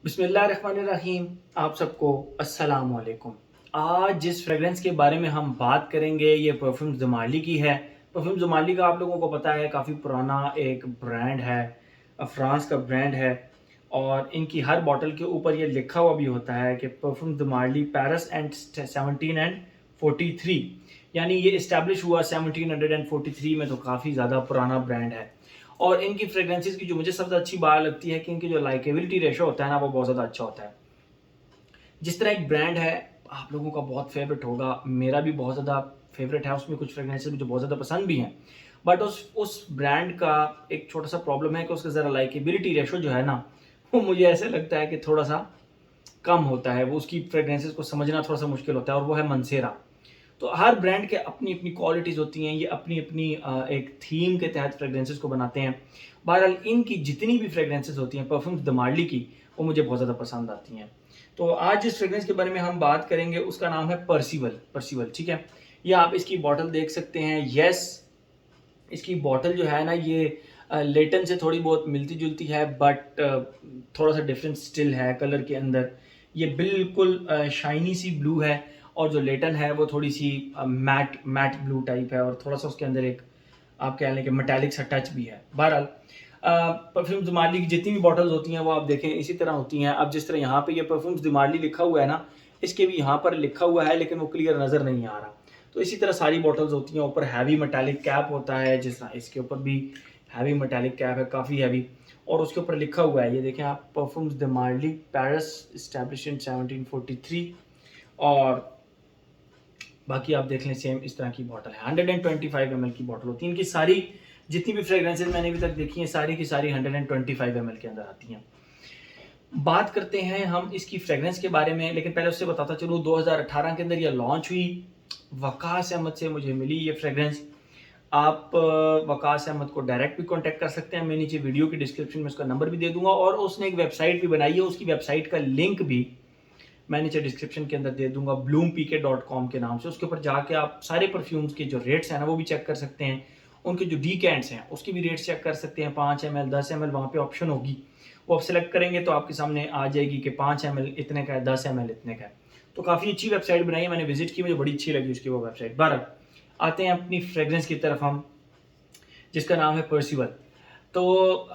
बिस्मिल्लाहिर्रहमानिर्रहीम। आप सबको अस्सलाम वालेकुम। आज जिस फ्रेगरेंस के बारे में हम बात करेंगे ये परफ्यूम ज़माली की है। परफ्यूम ज़माली का आप लोगों को पता है काफ़ी पुराना एक ब्रांड है, फ्रांस का ब्रांड है और इनकी हर बॉटल के ऊपर ये लिखा हुआ भी होता है कि परफ्यूम ज़माली पेरिस एंड 1743, यानी ये इस्टेब्लिश हुआ 1743 में, तो काफ़ी ज़्यादा पुराना ब्रांड है। और इनकी फ्रेग्रेंसेस की जो मुझे सबसे अच्छी बात लगती है कि इनकी जो लाइकेबिलिटी रेशो होता है ना, वो बहुत ज़्यादा अच्छा होता है। जिस तरह एक ब्रांड है, आप लोगों का बहुत फेवरेट होगा, मेरा भी बहुत ज़्यादा फेवरेट है, उसमें कुछ फ्रेग्रेंसेस मुझे बहुत ज़्यादा पसंद भी हैं। बट उस ब्रांड का एक छोटा सा प्रॉब्लम है कि उसका ज़रा लाइकेबिलिटी रेशो जो है ना, वो मुझे ऐसे लगता है कि थोड़ा सा कम होता है। वो उसकी फ्रेग्रेंसेस को समझना थोड़ा सा मुश्किल होता है, और वो है मंसेरा। तो हर ब्रांड के अपनी अपनी क्वालिटीज़ होती हैं, ये अपनी अपनी एक थीम के तहत फ्रेग्रेंसेस को बनाते हैं। बहरहाल इनकी जितनी भी फ्रेग्रेंसेस होती हैं परफ्यूम्स दमार्ली की, वो मुझे बहुत ज़्यादा पसंद आती हैं। तो आज जिस फ्रेग्रेंस के बारे में हम बात करेंगे उसका नाम है पर्सिवल। पर्सिवल, ठीक है। ये आप इसकी बॉटल देख सकते हैं। यस, इसकी बॉटल जो है ना, ये लेटन से थोड़ी बहुत मिलती जुलती है, बट थोड़ा सा डिफरेंस स्टिल है कलर के अंदर। ये बिल्कुल शाइनी सी ब्लू है, और जो लेटन है वो थोड़ी सी मैट मैट ब्लू टाइप है, और थोड़ा सा उसके अंदर एक आप कह लें कि मेटालिक सा टच भी है। बहरहाल परफ्यूम्स दिमाली की जितनी भी बॉटल्स होती हैं वो आप देखें इसी तरह होती हैं। अब जिस तरह यहाँ पे ये परफ्यूम्स दिमाली लिखा हुआ है ना, इसके भी यहाँ पर लिखा हुआ है, लेकिन वो क्लियर नज़र नहीं आ रहा। तो इसी तरह सारी बॉटल्स होती हैं। ऊपर हैवी मेटालिक कैप होता है, जिस तरह इसके ऊपर भी हैवी मेटालिक कैप है, काफ़ी हैवी। और उसके ऊपर लिखा हुआ है, ये देखें आप, perfumes de Marley Paris established in 1743। और बाकी आप देख लें, सेम इस तरह की बॉटल है। 125 ml की बॉटल होती है इनकी। सारी जितनी भी फ्रेग्रेंसेज मैंने अभी तक देखी हैं, सारी की सारी 125 ml के अंदर आती हैं। बात करते हैं हम इसकी फ्रेग्रेंस के बारे में, लेकिन पहले उससे बताता चलूँ 2018 के अंदर ये लॉन्च हुई। वकास अहमद से मुझे मिली ये फ्रेग्रेंस। आप वकास अहमद को डायरेक्ट भी कांटेक्ट कर सकते हैं। मैं नीचे वीडियो की डिस्क्रिप्शन में उसका नंबर भी दे दूंगा, और उसने एक वेबसाइट भी बनाई है, उसकी वेबसाइट का लिंक भी मैं नीचे डिस्क्रिप्शन के अंदर दे दूंगा, bloomPK.com के नाम से। उसके ऊपर जाके आप सारे परफ्यूम्स के जो रेट्स हैं ना, वो भी चेक कर सकते हैं। उनके जो डीकेंट्स हैं उसकी भी रेट्स चेक कर सकते हैं। 5 ml 10 ml वहाँ पे ऑप्शन होगी, वो आप सेलेक्ट करेंगे तो आपके सामने आ जाएगी कि 5 ml इतने का है, 10 ml इतने का है। तो काफ़ी अच्छी वेबसाइट बनाई है, मैंने विजिट की, मुझे बड़ी अच्छी लगी उसकी वो वेबसाइट। बहरहाल आते हैं अपनी फ्रेग्रेंस की तरफ हम, जिसका नाम है पर्सिवल। तो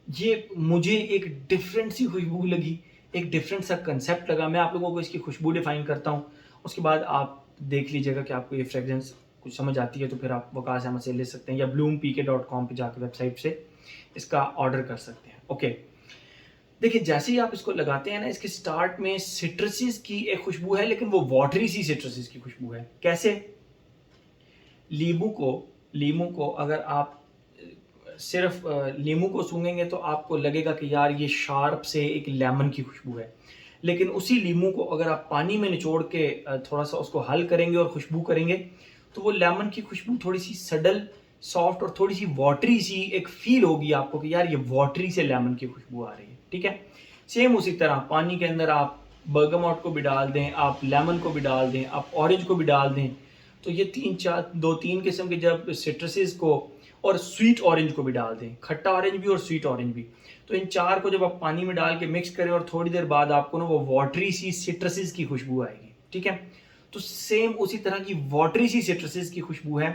ये मुझे एक डिफरेंट सी खुशबू लगी, एक डिफरेंट सा कंसेप्ट लगा। मैं आप लोगों को इसकी खुशबू डिफाइन करता हूँ, उसके बाद आप देख लीजिएगा कि आपको ये फ्रेग्रेंस कुछ समझ आती है तो फिर आप वकास अहमद से ले सकते हैं, या bloomPK.com पे जाकर वेबसाइट से इसका ऑर्डर कर सकते हैं। ओके, देखिए जैसे ही आप इसको लगाते हैं ना, इसके स्टार्ट में सिट्रसिस की एक खुशबू है, लेकिन वो वाटरी सी सिट्रसिस की खुशबू है। कैसे? लींबू को लींबू को अगर आप सिर्फ लींबू को सूंघेंगे तो आपको लगेगा कि यार ये शार्प से एक लेमन की खुशबू है। लेकिन उसी लींबू को अगर आप पानी में निचोड़ के थोड़ा सा उसको हल करेंगे और खुशबू करेंगे, तो वो लेमन की खुशबू थोड़ी सी सडल, सॉफ्ट और थोड़ी सी वाटरी सी एक फील होगी आपको कि यार ये वाटरी से लेमन की खुशबू आ रही है। ठीक है, सेम उसी तरह पानी के अंदर आप बर्गमॉट को भी डाल दें, आप लेमन को भी डाल दें, आप ऑरेंज को भी डाल दें, तो ये दो तीन किस्म के जब सिट्रसेस को, और स्वीट ऑरेंज को भी डाल दें, खट्टा ऑरेंज भी और स्वीट ऑरेंज भी, तो इन चार को जब आप पानी में डाल के मिक्स करें और थोड़ी देर बाद आपको ना वो वाटरी सी सिट्रसेस की खुशबू आएगी। ठीक है, तो सेम उसी तरह की वाटरी सी सिट्रसेस की खुशबू है,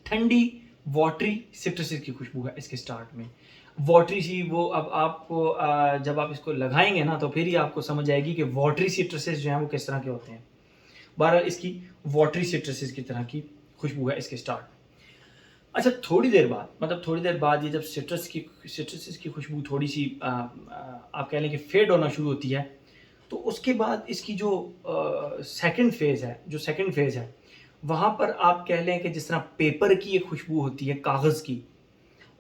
ठंडी वाटरी सिट्रसेस की खुशबू है इसके स्टार्ट में। वाटरी सी वो, अब आपको जब आप इसको लगाएंगे ना, तो फिर ही आपको समझ आएगी कि वाटरी सिट्रसेस जो हैं वो किस तरह के होते हैं। बहरहाल इसकी वाटरी सिट्रसेस की तरह की खुशबू है इसके स्टार्ट में। अच्छा, थोड़ी देर बाद, मतलब थोड़ी देर बाद ये जब सिट्रसेस की खुशबू थोड़ी सी आप कह लें कि फेड होना शुरू होती है, तो उसके बाद इसकी जो सेकंड फेज़ है, वहाँ पर आप कह लें कि जिस तरह पेपर की एक खुशबू होती है, कागज़ की,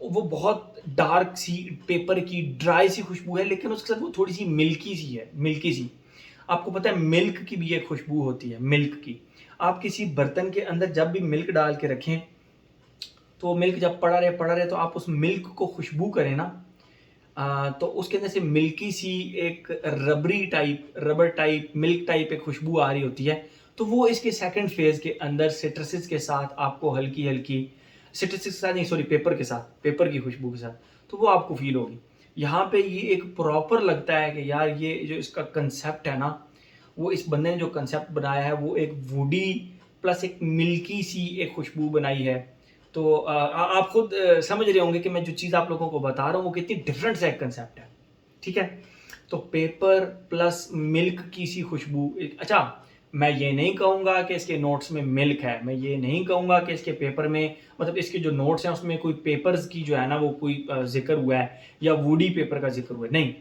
वो बहुत डार्क सी पेपर की ड्राई सी खुशबू है, लेकिन उसके साथ वो थोड़ी सी मिल्की सी है, मिल्की सी। आपको पता है मिल्क की भी एक खुशबू होती है, मिल्क की। आप किसी बर्तन के अंदर जब भी मिल्क डाल के रखें, तो मिल्क जब पड़ा रहे तो आप उस मिल्क को खुशबू करें ना, तो उसके अंदर से मिल्की सी एक रबर टाइप मिल्क टाइप एक खुशबू आ रही होती है। तो वो इसके सेकंड फेज के अंदर सिट्रसेस के साथ आपको हल्की हल्की, सिट्रसेस के साथ नहीं, सॉरी, पेपर के साथ, पेपर की खुशबू के साथ, तो वो आपको फील होगी। यहाँ पे ये एक प्रॉपर लगता है कि यार ये जो इसका कंसेप्ट है ना, वो इस बंदे ने जो कंसेप्ट बनाया है वो एक वुडी प्लस एक मिल्की सी एक खुशबू बनाई है। तो आप खुद समझ रहे होंगे कि मैं जो चीज़ आप लोगों को बता रहा हूँ वो कितनी डिफरेंट सा एक कंसेप्ट है। ठीक है? तो पेपर प्लस मिल्क की सी खुशबू अच्छा, मैं ये नहीं कहूँगा कि इसके नोट्स में मिल्क है, मैं ये नहीं कहूँगा कि इसके पेपर में मतलब इसके जो नोट्स हैं उसमें कोई पेपर्स की जो है ना वो कोई ज़िक्र हुआ है या वुडी पेपर का ज़िक्र हुआ है, नहीं।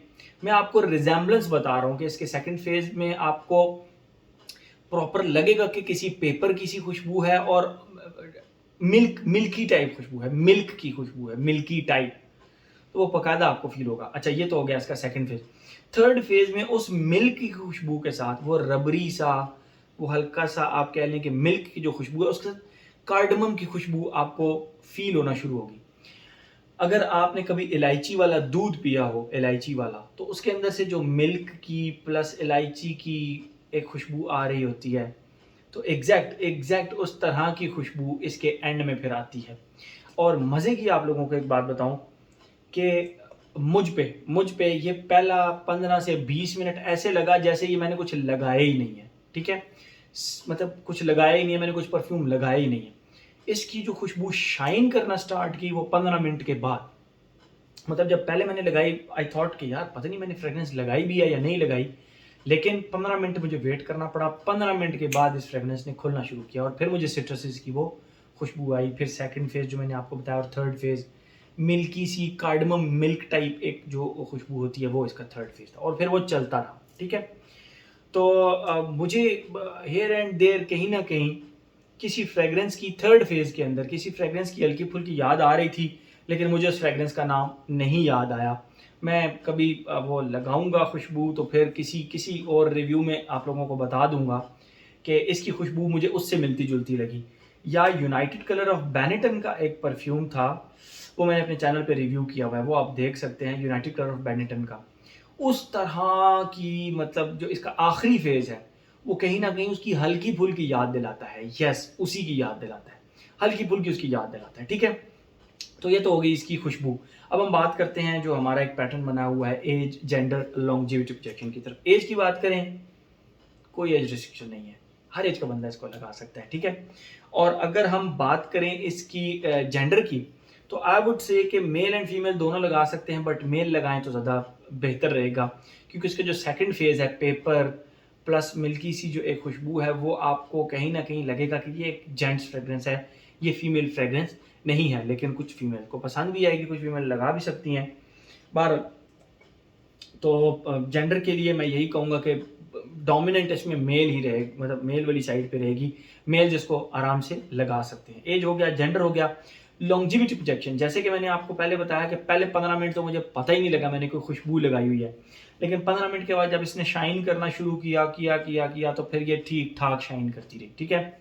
मैं आपको रिज़ेम्बलेंस बता रहा हूँ कि इसके सेकंड फेज़ में आपको प्रॉपर लगेगा कि किसी पेपर की सी खुशबू है और मिल्की टाइप खुशबू है, मिल्क की खुशबू है, मिल्की टाइप। तो वो बकायदा आपको फील होगा। अच्छा, ये तो हो गया इसका सेकंड फेज। थर्ड फेज में उस मिल्क की खुशबू के साथ वो रबरी सा, वो हल्का सा आप कह लें कि मिल्क की जो खुशबू है उसके साथ कार्डमम की खुशबू आपको फील होना शुरू होगी। अगर आपने कभी इलायची वाला दूध पिया हो, इलायची वाला, तो उसके अंदर से जो मिल्क की प्लस इलायची की एक खुशबू आ रही होती है, तो एग्जैक्ट उस तरह की खुशबू इसके एंड में फिर आती है। और मज़े की आप लोगों को एक बात बताऊं कि मुझ पे ये पहला 15 से 20 मिनट ऐसे लगा जैसे ये मैंने कुछ लगाया ही नहीं है। ठीक है? मतलब कुछ लगाया ही नहीं है, मैंने कुछ परफ्यूम लगाया ही नहीं है। इसकी जो खुशबू शाइन करना स्टार्ट की वो 15 मिनट के बाद। मतलब जब पहले मैंने लगाई आई थॉट कि यार पता नहीं मैंने फ्रेग्रेंस लगाई भी है या नहीं लगाई, लेकिन 15 मिनट मुझे वेट करना पड़ा। 15 मिनट के बाद इस फ्रेग्रेंस ने खुलना शुरू किया और फिर मुझे सिट्रसेस की वो खुशबू आई। फिर सेकंड फेज जो मैंने आपको बताया और थर्ड फेज मिल्की सी कार्डमम मिल्क टाइप एक जो खुशबू होती है वो इसका थर्ड फेज था और फिर वो चलता रहा। ठीक है? तो मुझे हेयर एंड देयर कहीं ना कहीं किसी फ्रेग्रेंस की थर्ड फेज के अंदर किसी फ्रेग्रेंस की हल्की फुल्की याद आ रही थी, लेकिन मुझे उस फ्रेग्रेंस का नाम नहीं याद आया। मैं कभी वो लगाऊंगा खुशबू तो फिर किसी और रिव्यू में आप लोगों को बता दूंगा कि इसकी खुशबू मुझे उससे मिलती जुलती लगी। या यूनाइटेड कलर ऑफ बेनेटन का एक परफ्यूम था, वो मैंने अपने चैनल पे रिव्यू किया हुआ है, वो आप देख सकते हैं, यूनाइटेड कलर ऑफ बेनेटन का। उस तरह की मतलब जो इसका आखिरी फेज है वो कहीं ना कहीं उसकी हल्की फुल्की याद दिलाता है। यस, उसी की याद दिलाता है, हल्की फुल्की उसकी याद दिलाता है। ठीक है? तो ये तो हो गई इसकी खुशबू। अब हम बात करते हैं जो हमारा एक पैटर्न बना हुआ है एज जेंडर लॉन्जेविटी प्रोजेक्शन की तरफ। एज की बात करें, कोई एज रिस्ट्रिक्शन नहीं है, हर एज का बंदा इसको लगा सकता है। ठीक है? और अगर हम बात करें इसकी जेंडर की, तो आई वुड से कि मेल एंड फीमेल दोनों लगा सकते हैं, बट मेल लगाएं तो ज़्यादा बेहतर रहेगा, क्योंकि इसका जो सेकंड फेज है पेपर प्लस मिल्की सी जो एक खुशबू है वो आपको कहीं ना कहीं लगेगा कि ये एक जेंट्स फ्रेग्रेंस है, ये फीमेल फ्रेग्रेंस नहीं है। लेकिन कुछ फीमेल को पसंद भी आएगी, कुछ फीमेल लगा भी सकती हैं। बार तो जेंडर के लिए मैं यही कहूँगा कि डोमिनेंट इसमें मेल ही रहे, मतलब मेल वाली साइड पे रहेगी, मेल जिसको आराम से लगा सकते हैं। एज हो गया, जेंडर हो गया। लॉन्जिविटी प्रोजेक्शन, जैसे कि मैंने आपको पहले बताया कि पहले 15 मिनट तो मुझे पता ही नहीं लगा मैंने कोई खुशबू लगाई हुई है, लेकिन 15 मिनट के बाद जब इसने शाइन करना शुरू किया तो फिर ये ठीक ठाक शाइन करती रही। ठीक है?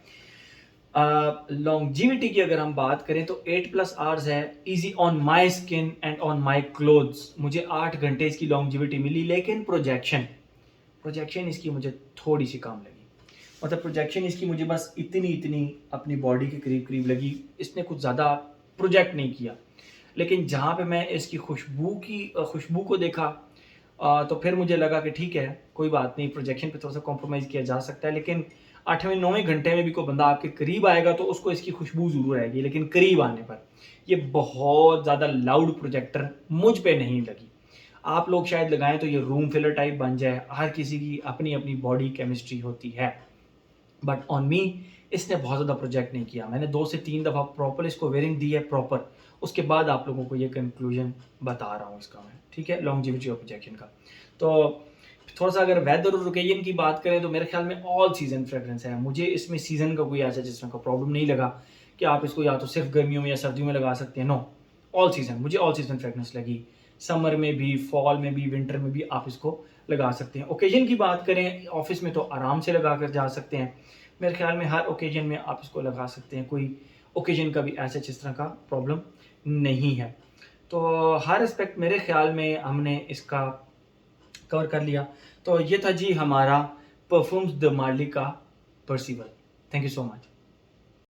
लॉन्जिविटी की अगर हम बात करें तो 8+ आवर्स है, easy on my skin and on my clothes. मुझे 8 घंटे इसकी लॉन्जिविटी मिली, लेकिन प्रोजेक्शन इसकी मुझे थोड़ी सी कम लगी। मतलब प्रोजेक्शन इसकी मुझे बस इतनी अपनी बॉडी के करीब करीब लगी, इसने कुछ ज़्यादा प्रोजेक्ट नहीं किया। लेकिन जहाँ पे मैं इसकी खुशबू को देखा तो फिर मुझे लगा कि ठीक है, कोई बात नहीं, प्रोजेक्शन पे थोड़ा सा कॉम्प्रोमाइज़ किया जा सकता है, लेकिन 8वें-9वें घंटे में भी कोई बंदा आपके करीब आएगा तो उसको इसकी खुशबू ज़रूर आएगी, लेकिन करीब आने पर ये बहुत ज़्यादा लाउड प्रोजेक्टर मुझ पे नहीं लगी। आप लोग शायद लगाएं तो ये रूम फिलर टाइप बन जाए, हर किसी की अपनी अपनी बॉडी केमिस्ट्री होती है, बट ऑन मी इसने बहुत ज़्यादा प्रोजेक्ट नहीं किया। मैंने 2 से 3 दफ़ा प्रॉपर इसको वेयरिंग दी है प्रॉपर, उसके बाद आप लोगों को ये कंक्लूजन बता रहा हूँ इसका मैं। ठीक है? लॉन्जिविटी ऑफ प्रोजेक्शन का। तो थोड़ा सा अगर वेदर और ओकेजन की बात करें तो मेरे ख्याल में ऑल सीजन फ्रेग्रेंस है। मुझे इसमें सीजन का कोई ऐसा जिस तरह का प्रॉब्लम नहीं लगा कि आप इसको या तो सिर्फ गर्मियों में या सर्दियों में लगा सकते हैं। नो, ऑल सीजन, मुझे ऑल सीजन फ्रेग्रेंस लगी। समर में भी, फॉल में भी, विंटर में भी आप इसको लगा सकते हैं। ओकेजन की बात करें, ऑफिस में तो आराम से लगा कर जा सकते हैं। मेरे ख्याल में हर ओकेजन में आप इसको लगा सकते हैं, कोई ओकेजन का भी ऐसा जिस तरह का प्रॉब्लम नहीं है। तो हर एस्पेक्ट मेरे ख्याल में हमने इसका कवर कर लिया। तो ये था जी हमारा परफ्यूम्स द मार्ली का Percival. Thank you so much.